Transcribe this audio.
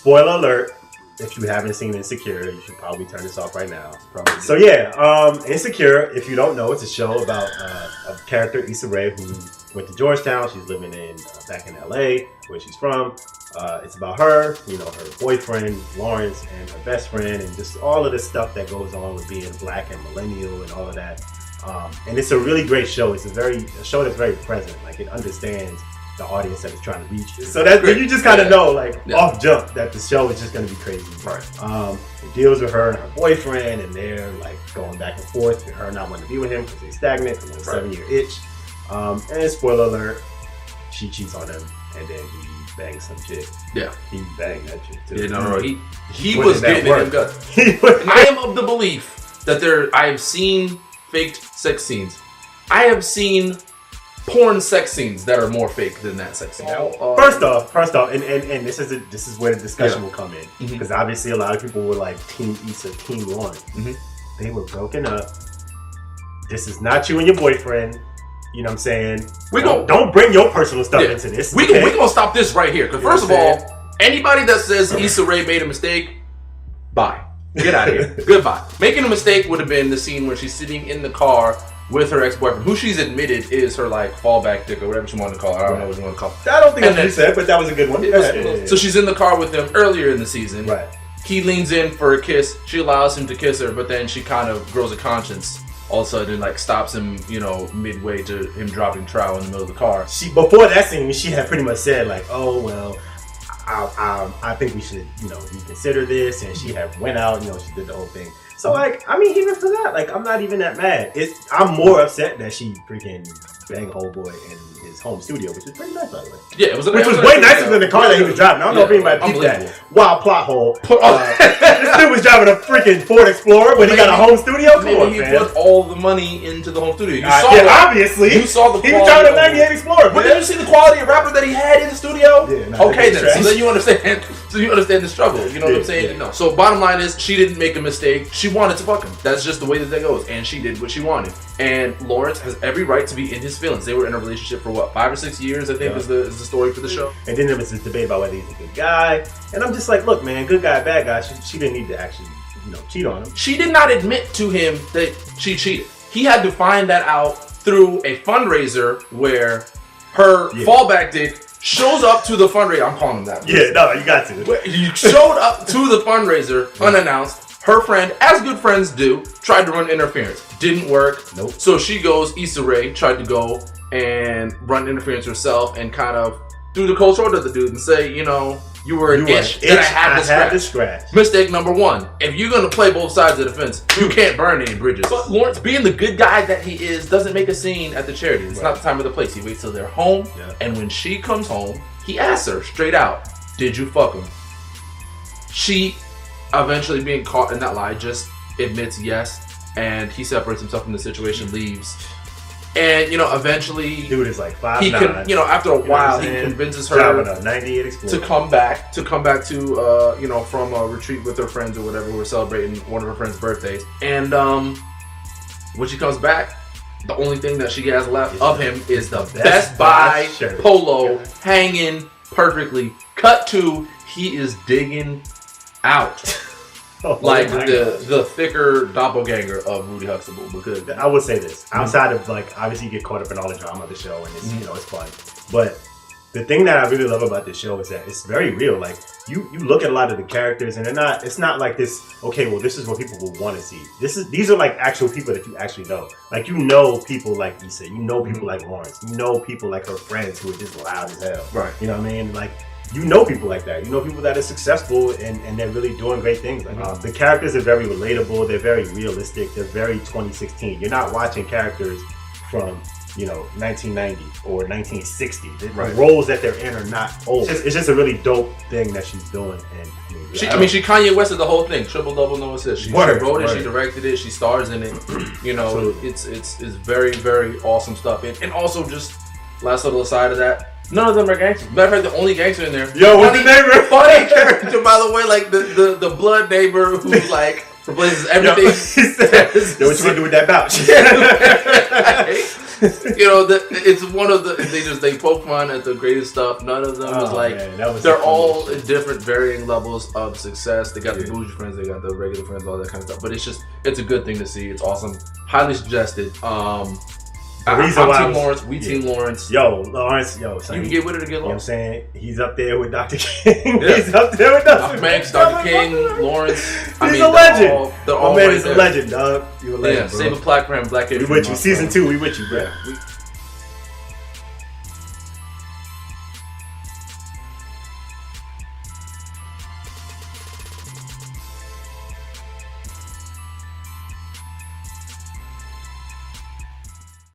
spoiler alert. If you haven't seen Insecure, you should probably turn this off right now. So yeah, Insecure, if you don't know, it's a show about a character, Issa Rae, who went to Georgetown. She's living in back in LA, where she's from. It's about her, her boyfriend, Lawrence, and her best friend, and just all of the stuff that goes on with being black and millennial and all of that. And it's a really great show. It's a show that's very present. Like, it understands the audience that it's trying to reach. So that you just kind of know, off jump, that the show is just going to be crazy. Right. It deals with her and her boyfriend, and they're like going back and forth, and her not wanting to be with him because they're stagnant from a 7-year itch. And spoiler alert, she cheats on him, and then he bangs some chick. Yeah. He banged that chick too. Yeah, no. He was getting it in gut. I am of the belief that I have seen faked sex scenes. I have seen porn sex scenes that are more fake than that sex scene. First off, and this is where the discussion will come in, because obviously a lot of people were like Team Issa, Team Lawrence. They were broken up. This is not you and your boyfriend. You know what I'm saying? Don't bring your personal stuff into this. We're gonna stop this right here, because first of all, anybody that says Issa Rae made a mistake, bye. Get out of here. Goodbye. Making a mistake would have been the scene where she's sitting in the car with her ex-boyfriend, who she's admitted is her fallback dick or whatever she wanted to call it. I don't know what you want to call it. I don't think that's what you said, but that was a good one. So she's in the car with him earlier in the season. Right. He leans in for a kiss. She allows him to kiss her, but then she kind of grows a conscience. All of a sudden, stops him, midway to him dropping trowel in the middle of the car. Before that scene, she had pretty much said, oh, well, I think we should, reconsider this. And she had went out, she did the whole thing. So, even for that, I'm not even that mad. I'm more upset that she freaking banged Homeboy in his home studio, which is pretty nice, by the way. Yeah, it was way nicer than the car that he was driving. I don't know if anybody peeped that. Wild plot hole. This dude was driving a freaking Ford Explorer, but he got a home studio? Come on, he man. put all the money into the home studio. Obviously. You saw the quality. He was driving a 98 Explorer. But did you see the quality of rapper that he had in the studio? Yeah, okay, then. So then you understand. So you understand the struggle. You know what I'm saying? Yeah. So bottom line is, she didn't make a mistake. She wanted to fuck him. That's just the way that goes. And she did what she wanted. And Lawrence has every right to be in his feelings. They were in a relationship for 5 or 6 years, I think is the story for the show. And then there was this debate about whether he's a good guy. And I'm just like, look, man, good guy, bad guy. She didn't need to actually, cheat on him. She did not admit to him that she cheated. He had to find that out through a fundraiser where her fallback dick shows up to the fundraiser. I'm calling him that. Yeah, no, you got to. He showed up to the fundraiser unannounced. Her friend, as good friends do, tried to run interference. Didn't work. Nope. So she goes, Issa Rae tried to go and run interference herself and kind of do the cold shoulder to the dude and say, you were an itch that I had to scratch. Mistake number 1. If you're going to play both sides of the fence, you can't burn any bridges. But Lawrence, being the good guy that he is, doesn't make a scene at the charity. It's not the time or the place. He waits till they're home. Yeah. And when she comes home, he asks her straight out, did you fuck him? She, eventually being caught in that lie, just admits yes. And he separates himself from the situation, leaves. And, eventually... Dude is 5'9". After a while, he convinces her a 98 Explorer. to come back to, from a retreat with her friends or whatever, who were celebrating one of her friends' birthdays. And when she comes back, the only thing that she has left of him is the Best Buy shirt. Polo hanging perfectly. Cut to, he is digging out. The thicker doppelganger of Rudy Huxtable. Because I would say this, outside of obviously you get caught up in all the drama of the show and it's it's fun, but the thing that I really love about this show is that it's very real. You look at a lot of the characters and it's not like this, okay, well, this is what people will want to see. These are actual people that you actually know. People like Issa, people like Lawrence, people like her friends who are just loud as hell. Right. You know what I mean? People like that. People that are successful and they're really doing great things. The characters are very relatable. They're very realistic. They're very 2016. You're not watching characters from 1990 or 1960. The roles that they're in are not old. It's just a really dope thing that she's doing. And she Kanye Wested the whole thing. Triple double, no assist. She wrote it. She directed it. She stars in it. It's very, very awesome stuff. And also, just last little aside of that. None of them are gangsters. Matter of fact, the only gangster in there. Yo, what's the neighbor? Funny character, by the way, the blood neighbor who replaces everything. Yo, what you gonna do with that vouch? You know, it's one of the they poke fun at the greatest stuff. None of them is like they're all in different varying levels of success. They got the bougie friends, they got the regular friends, all that kind of stuff. But it's a good thing to see. It's awesome. Highly suggested. I'm Team Lawrence. Team Lawrence. Lawrence. Son, you can get with it again. You know what I'm saying? He's up there with Dr. King. Yeah. He's up there with Dr. Banks, Dr. King, Lawrence. He's a legend. They're all man is a legend, dog. You're a legend, bro. Save a plaque for him, Black History. We with you. Season 2, we with you, bro. Yeah.